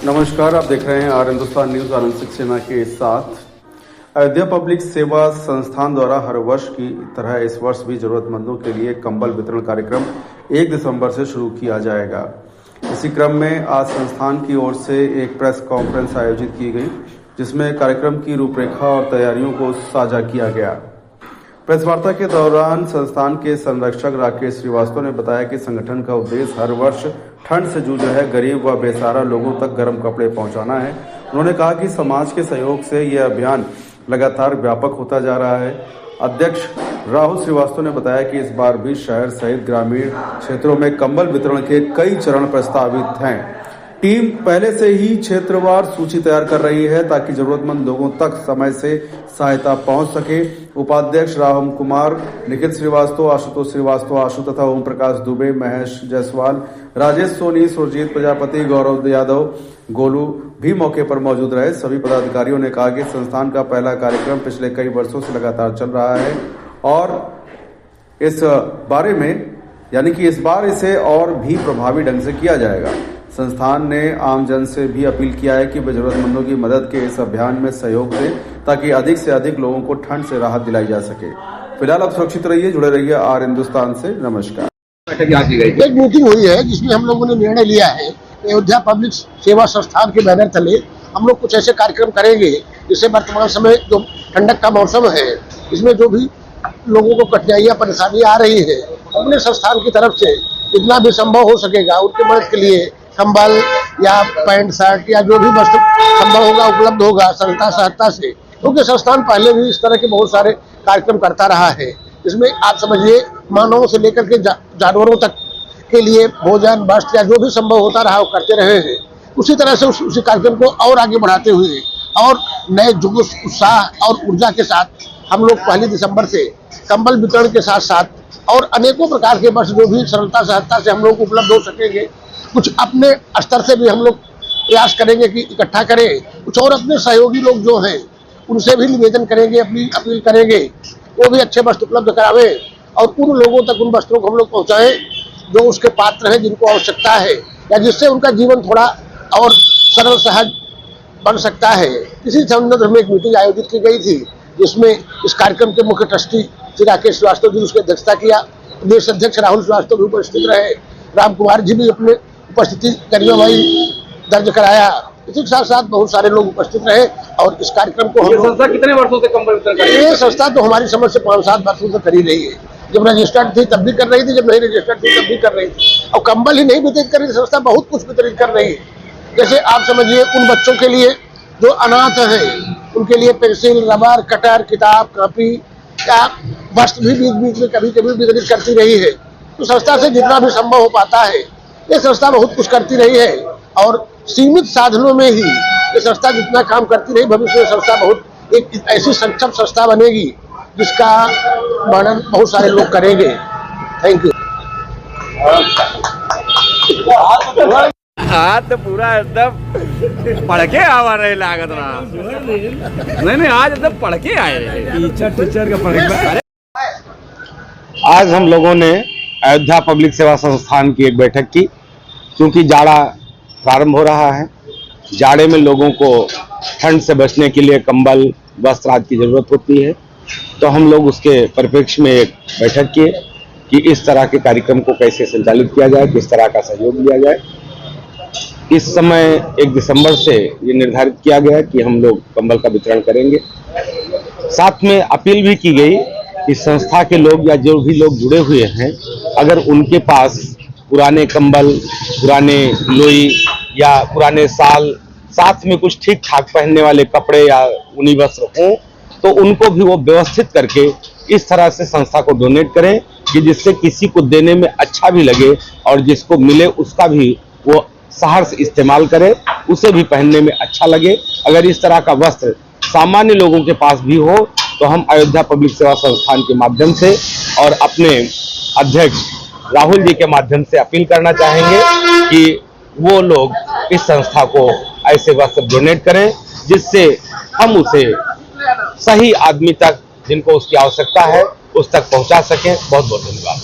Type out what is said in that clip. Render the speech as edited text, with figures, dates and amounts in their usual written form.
नमस्कार, आप देख रहे हैं आर हिंदुस्तान न्यूज आनंद सक्सेना के साथ। अयोध्या पब्लिक सेवा संस्थान द्वारा हर वर्ष की तरह इस वर्ष भी जरूरतमंदों के लिए कंबल वितरण कार्यक्रम 1 दिसंबर से शुरू किया जाएगा। इसी क्रम में आज संस्थान की ओर से एक प्रेस कॉन्फ्रेंस आयोजित की गई, जिसमें कार्यक्रम की रूपरेखा और तैयारियों को साझा किया गया। प्रेस वार्ता के दौरान संस्थान के संरक्षक राकेश श्रीवास्तव ने बताया कि संगठन का उद्देश्य हर वर्ष ठंड से जूझ रहे गरीब व बेसहारा लोगों तक गर्म कपड़े पहुंचाना है। उन्होंने कहा कि समाज के सहयोग से यह अभियान लगातार व्यापक होता जा रहा है। अध्यक्ष राहुल श्रीवास्तव ने बताया कि इस बार भी शहर सहित ग्रामीण क्षेत्रों में कंबल वितरण के कई चरण प्रस्तावित हैं। टीम पहले से ही क्षेत्रवार सूची तैयार कर रही है ताकि जरूरतमंद लोगों तक समय से सहायता पहुंच सके। उपाध्यक्ष राम कुमार, निखिल श्रीवास्तव, आशुतोष श्रीवास्तव, आशु तथा ओम प्रकाश दुबे, महेश जायसवाल, राजेश सोनी, सुरजीत प्रजापति, गौरव यादव, गोलू भी मौके पर मौजूद रहे। सभी पदाधिकारियों ने कहा कि संस्थान का पहला कार्यक्रम पिछले कई वर्षों से लगातार चल रहा है और इस बार इसे और भी प्रभावी ढंग से किया जाएगा। संस्थान ने आमजन से भी अपील किया है कि वे जरूरतमंदों की मदद के इस अभियान में सहयोग दें ताकि अधिक से अधिक लोगों को ठंड से राहत दिलाई जा सके। फिलहाल आप सुरक्षित रहिए, जुड़े रहिए आर हिंदुस्तान से। नमस्कार। एक मीटिंग हुई है जिसमें हम लोगों ने निर्णय लिया है कि अयोध्या पब्लिक सेवा संस्थान के बैनर तले हम लोग कुछ ऐसे कार्यक्रम करेंगे जिससे वर्तमान समय जो ठंडक का मौसम है इसमें जो भी लोगों को कठिनाइयां परेशानियां आ रही है, अपने संस्थान की तरफ से जितना भी संभव हो सकेगा उनके मदद के लिए कंबल या पैंट शर्ट या जो भी वस्तु संभव होगा उपलब्ध होगा संस्था सहायता से, क्योंकि संस्थान पहले भी इस तरह के बहुत सारे कार्यक्रम करता रहा है। इसमें आप समझिए मानवों से लेकर के जानवरों तक के लिए भोजन वस्त्र या जो भी संभव होता रहा वो करते रहे हैं। उसी तरह से उसी कार्यक्रम को और आगे बढ़ाते हुए और नए जोश, उत्साह और ऊर्जा के साथ हम लोग 1 दिसंबर से कंबल वितरण के साथ साथ और अनेकों प्रकार के वस्त्र जो भी सरलता सहायता से हम लोग उपलब्ध हो सकेंगे, कुछ अपने स्तर से भी हम लोग प्रयास करेंगे कि इकट्ठा करें। कुछ और अपने सहयोगी लोग जो हैं उनसे भी निवेदन करेंगे, अपनी अपील करेंगे वो भी अच्छे वस्त्र उपलब्ध करावे और उन लोगों तक उन वस्त्रों को हम लोग पहुँचाएं जो उसके पात्र हैं, जिनको आवश्यकता है या जिससे उनका जीवन थोड़ा और सरल सहज बन सकता है। इसी संबंध में एक मीटिंग आयोजित की गई थी जिसमें इस कार्यक्रम के मुख्य ट्रस्टी श्री राकेश श्रीवास्तव जी उसकी अध्यक्षता किया। प्रदेश अध्यक्ष राहुल श्रीवास्तव भी उपस्थित रहे, राम कुमार जी भी अपने उपस्थिति कार्यवाही दर्ज कराया। इसी के साथ साथ बहुत सारे लोग उपस्थित रहे और इस कार्यक्रम को ये संस्था कितने वर्षों से कंबल वितरण कर रही है? ये संस्था तो हमारी समझ से 5-7 वर्षों से कर ही रही है। जब रजिस्टर्ड थी तब भी कर रही थी, जब नहीं रजिस्टर्ड थी तब भी कर रही थी। और कंबल ही नहीं वितरित कर रही संस्था बहुत कुछ वितरित कर रही है। जैसे आप समझिए उन बच्चों के लिए जो अनाथ हैं उनके लिए पेंसिल, रबर, कटर, किताब, कॉपी या वस्त्र भी बीच बीच में कभी कभी वितरित करती रही है। तो संस्था से जितना भी संभव हो पाता है ये संस्था बहुत कुछ करती रही है और सीमित साधनों में ही ये संस्था जितना काम करती रही, भविष्य में संस्था बहुत एक ऐसी सक्षम संस्था बनेगी जिसका वर्णन बहुत सारे लोग करेंगे। Thank you. हाथ पूरा एकदम पढ़के आवा रहे लागत रहा। नहीं आज एकदम पढ़के आए रहे टीचर का पढ़। आज हम लोगों ने अयोध्या पब्लिक सेवा संस्थान की एक बैठक की, क्योंकि जाड़ा प्रारंभ हो रहा है। जाड़े में लोगों को ठंड से बचने के लिए कंबल, वस्त्र आदि की जरूरत होती है। तो हम लोग उसके परिप्रेक्ष्य में एक बैठक किए कि इस तरह के कार्यक्रम को कैसे संचालित किया जाए, किस तरह का सहयोग लिया जाए। इस समय 1 दिसंबर से ये निर्धारित किया गया कि हम लोग कंबल का वितरण करेंगे। साथ में अपील भी की गई कि संस्था के लोग या जो भी लोग जुड़े हुए हैं, अगर उनके पास पुराने कंबल, पुराने लोई या पुराने साल, साथ में कुछ ठीक ठाक पहनने वाले कपड़े या ऊनी वस्त्र हों तो उनको भी वो व्यवस्थित करके इस तरह से संस्था को डोनेट करें कि जिससे किसी को देने में अच्छा भी लगे और जिसको मिले उसका भी वो सहर्ष इस्तेमाल करे, उसे भी पहनने में अच्छा लगे। अगर इस तरह का वस्त्र सामान्य लोगों के पास भी हो तो हम अयोध्या पब्लिक सेवा संस्थान के माध्यम से और अपने अध्यक्ष राहुल जी के माध्यम से अपील करना चाहेंगे कि वो लोग इस संस्था को ऐसे वस्त्र डोनेट करें जिससे हम उसे सही आदमी तक जिनको उसकी आवश्यकता है उस तक पहुंचा सकें। बहुत बहुत धन्यवाद।